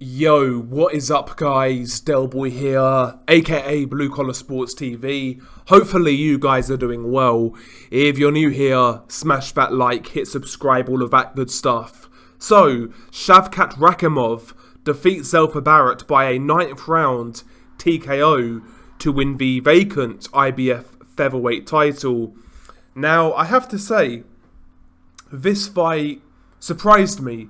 Yo, what is up guys? Delboy here, aka Blue Collar Sports TV. Hopefully you guys are doing well. If you're new here, smash that like, hit subscribe, all of that good stuff. So, Shavkat Rakhimov defeats Zelfa Barrett by a 9th round TKO to win the vacant IBF featherweight title. Now, I have to say, this fight surprised me.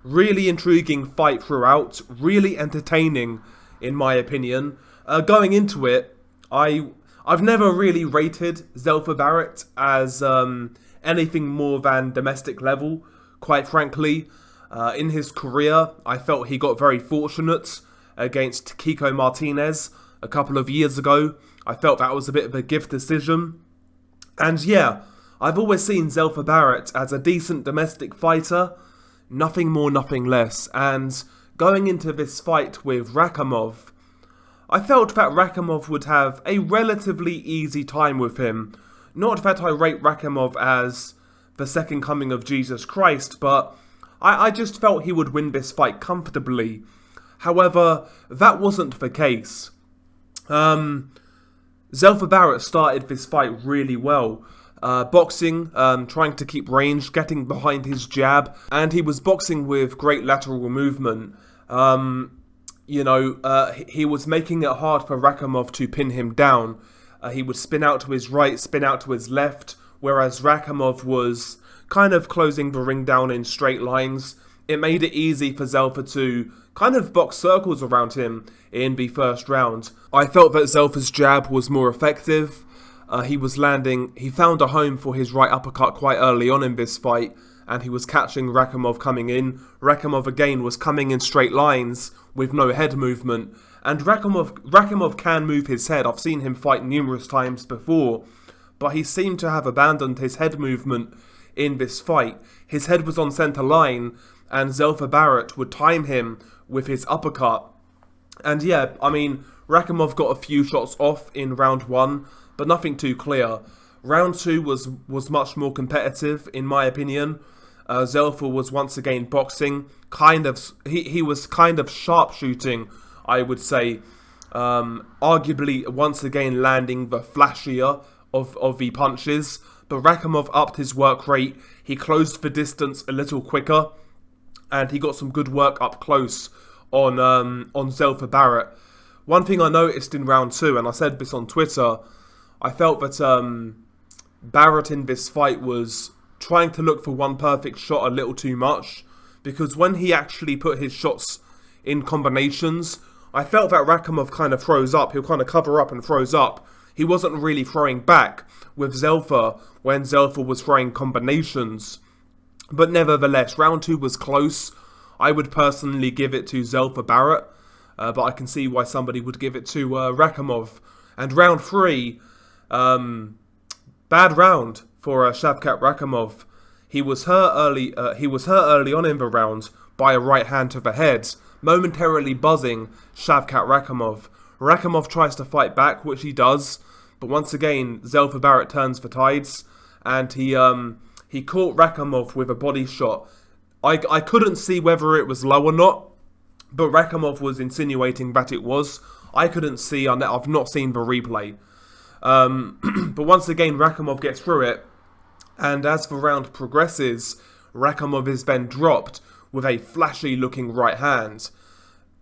Really intriguing fight throughout, really entertaining in my opinion. Going into it, I've never really rated Zelfa Barrett as anything more than domestic level, quite frankly. In his career, I felt he got very fortunate against Kiko Martinez a couple of years ago. I felt that was a bit of a gift decision. And yeah, I've always seen Zelfa Barrett as a decent domestic fighter. Nothing more, nothing less. And going into this fight with Rakhimov, I felt that Rakhimov would have a relatively easy time with him. Not that I rate Rakhimov as the second coming of Jesus Christ, but I just felt he would win this fight comfortably. However, that wasn't the case. Zelfa Barrett started this fight really well. Boxing, trying to keep range, getting behind his jab, and he was boxing with great lateral movement. He was making it hard for Rakhimov to pin him down. He would spin out to his right, spin out to his left, whereas Rakhimov was kind of closing the ring down in straight lines. It made it easy for Zelfa to kind of box circles around him in the first round. I felt that Zelfa's jab was more effective. He found a home for his right uppercut quite early on in this fight, and he was catching Rakhimov coming in. Rakhimov again was coming in straight lines with no head movement, and Rakhimov can move his head. I've seen him fight numerous times before, but he seemed to have abandoned his head movement in this fight. His head was on centre line, and Zelfa Barrett would time him with his uppercut. And yeah, I mean, Rakhimov got a few shots off in round 1, but nothing too clear. Round 2 was much more competitive, in my opinion. Zelfa was once again boxing, he was kind of sharpshooting, I would say. Arguably, once again landing the flashier of the punches. But Rakhimov upped his work rate, he closed the distance a little quicker, and he got some good work up close on Zelfa Barrett. One thing I noticed in round 2, and I said this on Twitter, I felt that Barrett in this fight was trying to look for one perfect shot a little too much, because when he actually put his shots in combinations, I felt that Rakhimov kind of froze up. He'll kind of cover up and froze up. He wasn't really throwing back with Zelfa when Zelfa was throwing combinations. But nevertheless, round 2 was close. I would personally give it to Zelfa Barrett, but I can see why somebody would give it to Rakhimov. And round 3... bad round for Shavkat Rakhimov. He was hurt early on in the round by a right hand to the head, momentarily buzzing Shavkat Rakhimov. Rakhimov tries to fight back, which he does, but once again Zelfa Barrett turns the tides, and he caught Rakhimov with a body shot. I couldn't see whether it was low or not, but Rakhimov was insinuating that it was. I couldn't see. I've not seen the replay. But once again, Rakhimov gets through it, and as the round progresses, Rakhimov is then dropped with a flashy-looking right hand.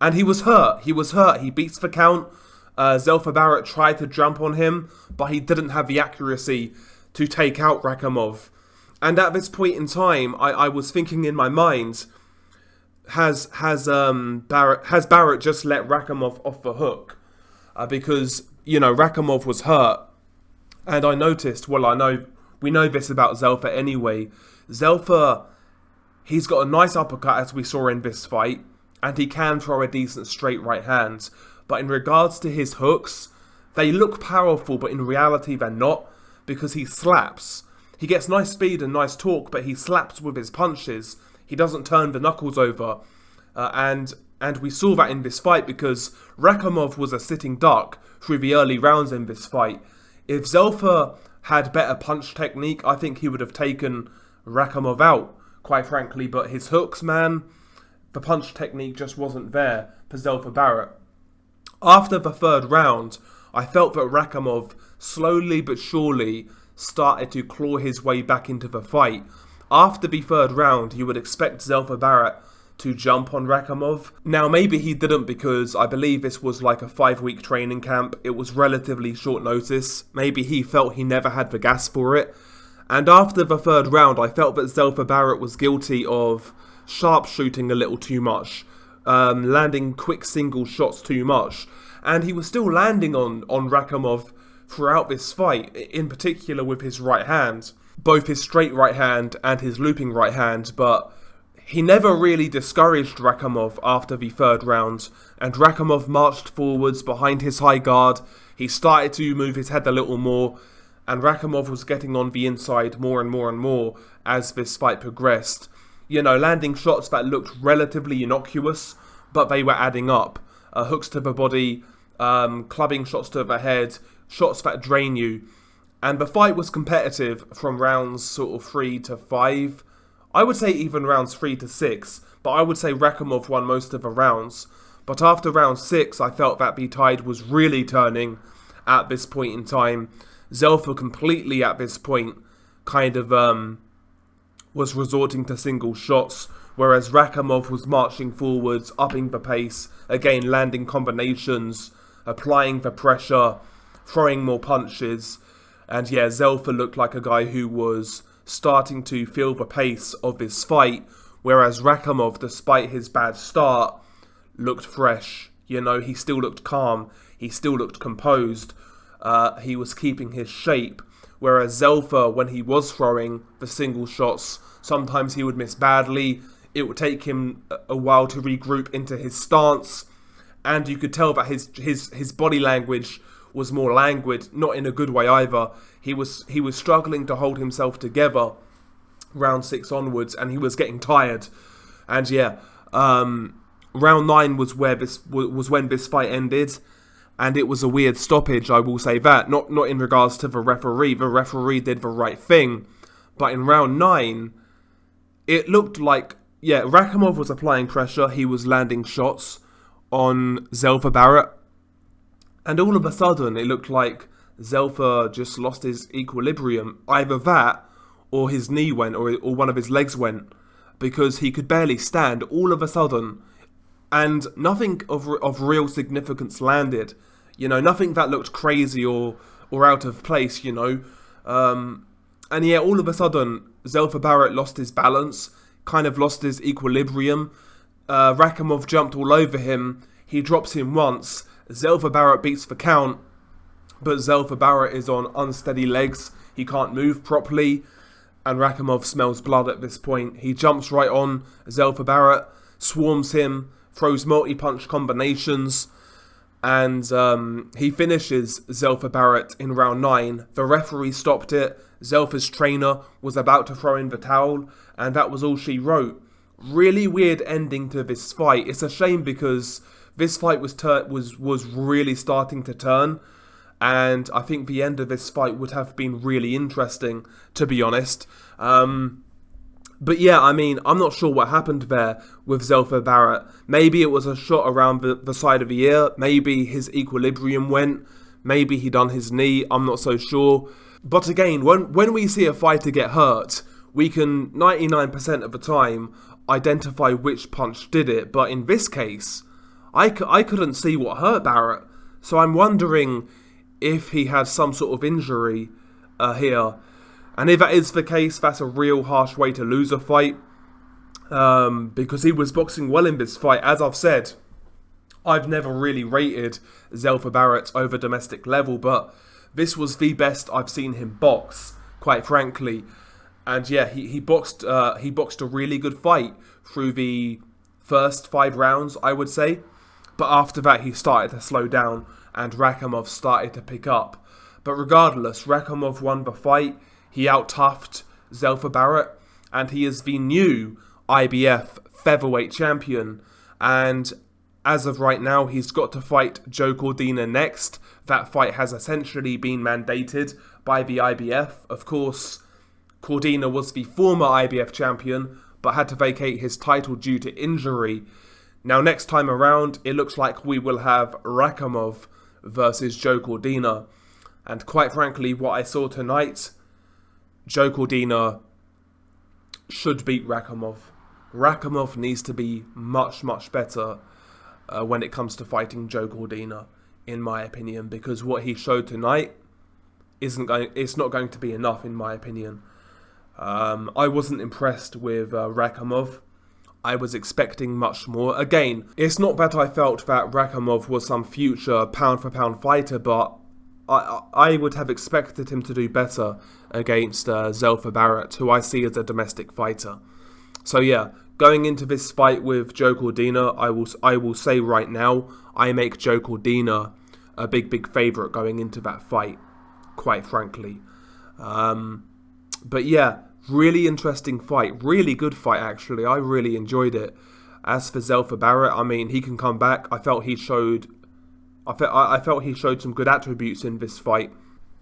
And he was hurt. He beats the count. Zelfa Barrett tried to jump on him, but he didn't have the accuracy to take out Rakhimov. And at this point in time, I was thinking in my mind, has Barrett just let Rakhimov off the hook? Because Rakhimov was hurt, and I noticed, we know this about Zelfa anyway. Zelfa, he's got a nice uppercut, as we saw in this fight, and he can throw a decent straight right hand. But in regards to his hooks, they look powerful, but in reality they're not, because he slaps. He gets nice speed and nice torque, but he slaps with his punches. He doesn't turn the knuckles over, and we saw that in this fight because Rakhimov was a sitting duck through the early rounds in this fight. If Zelfa had better punch technique, I think he would have taken Rakhimov out, quite frankly. But his hooks, man, The punch technique just wasn't there for Zelfa Barrett. After the third round, I felt that Rakhimov slowly but surely started to claw his way back into the fight. After the third round, you would expect Zelfa Barrett to jump on Rakhimov. Now, maybe he didn't because I believe this was like a 5-week training camp. It was relatively short notice. Maybe he felt he never had the gas for it. And after the third round, I felt that Zelfa Barrett was guilty of sharpshooting a little too much, landing quick single shots too much. And he was still landing on Rakhimov throughout this fight, in particular with his right hand, both his straight right hand and his looping right hand, but he never really discouraged Rakhimov after the third round, and Rakhimov marched forwards behind his high guard. He started to move his head a little more, and Rakhimov was getting on the inside more and more and more as this fight progressed. You know, landing shots that looked relatively innocuous, but they were adding up. Hooks to the body, clubbing shots to the head, shots that drain you. And the fight was competitive from rounds sort of 3 to 5. I would say even rounds 3 to 6, but I would say Rakhimov won most of the rounds. But after round 6, I felt that the tide was really turning at this point in time. Zelfa completely at this point kind of was resorting to single shots, whereas Rakhimov was marching forwards, upping the pace, again landing combinations, applying the pressure, throwing more punches. And yeah, Zelfa looked like a guy who was starting to feel the pace of this fight, whereas Rakhimov, despite his bad start, looked fresh. You know, he still looked calm, he still looked composed, he was keeping his shape, whereas Zelfa, when he was throwing the single shots, sometimes he would miss badly. It would take him a while to regroup into his stance, and you could tell that his body language was more languid, not in a good way either. He was struggling to hold himself together round 6 onwards, and he was getting tired. And yeah, round 9 was when this fight ended, and it was a weird stoppage, I will say that. Not in regards to the referee. The referee did the right thing, but in round 9, it looked like, yeah, Rakhimov was applying pressure. He was landing shots on Zelfa Barrett. And all of a sudden, it looked like Zelfa just lost his equilibrium. Either that, or his knee went, or one of his legs went, because he could barely stand all of a sudden. And nothing of real significance landed. You know, nothing that looked crazy or out of place, you know. And yeah, all of a sudden, Zelfa Barrett lost his balance, kind of lost his equilibrium. Rakhimov jumped all over him. He drops him once. Zelfa Barrett beats the count, but Zelfa Barrett is on unsteady legs. He can't move properly, and Rakhimov smells blood at this point. He jumps right on Zelfa Barrett, swarms him, throws multi-punch combinations, and he finishes Zelfa Barrett in round 9. The referee stopped it. Zelfa's trainer was about to throw in the towel, and that was all she wrote. Really weird ending to this fight. It's a shame because this fight was really starting to turn, and I think the end of this fight would have been really interesting, to be honest. But yeah, I mean, I'm not sure what happened there with Zelfa Barrett. Maybe it was a shot around the side of the ear. Maybe his equilibrium went. Maybe he done his knee. I'm not so sure. But again, when we see a fighter get hurt, we can 99% of the time identify which punch did it. But in this case, I couldn't see what hurt Barrett. So I'm wondering if he had some sort of injury here. And if that is the case, that's a real harsh way to lose a fight. Because he was boxing well in this fight. As I've said, I've never really rated Zelfa Barrett over domestic level, but this was the best I've seen him box, quite frankly. And yeah, he boxed a really good fight through the first 5 rounds, I would say. But after that, he started to slow down, and Rakhimov started to pick up. But regardless, Rakhimov won the fight. He out-toughed Zelfa Barrett, and he is the new IBF featherweight champion. And as of right now, he's got to fight Joe Cordina next. That fight has essentially been mandated by the IBF. Of course, Cordina was the former IBF champion, but had to vacate his title due to injury. Now, next time around, it looks like we will have Rakhimov versus Joe Cordina. And quite frankly, what I saw tonight, Joe Cordina should beat Rakhimov. Rakhimov needs to be much, much better when it comes to fighting Joe Cordina, in my opinion, because what he showed tonight it's not going to be enough, in my opinion. I wasn't impressed with Rakhimov. I was expecting much more. Again, it's not that I felt that Rakhimov was some future pound-for-pound fighter, but I would have expected him to do better against Zelfa Barrett, who I see as a domestic fighter. So yeah, going into this fight with Joe Cordina, I will say right now, I make Joe Cordina a big favourite going into that fight, quite frankly. But yeah, really interesting fight, really good fight actually. I really enjoyed it. As for Zelfa Barrett, I mean, he can come back. I felt he showed some good attributes in this fight.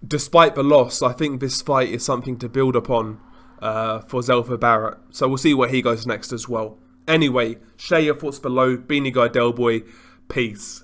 Despite the loss, I think this fight is something to build upon for Zelfa Barrett. So we'll see where he goes next as well. Anyway, share your thoughts below. Beanie Guy Delboy. Peace.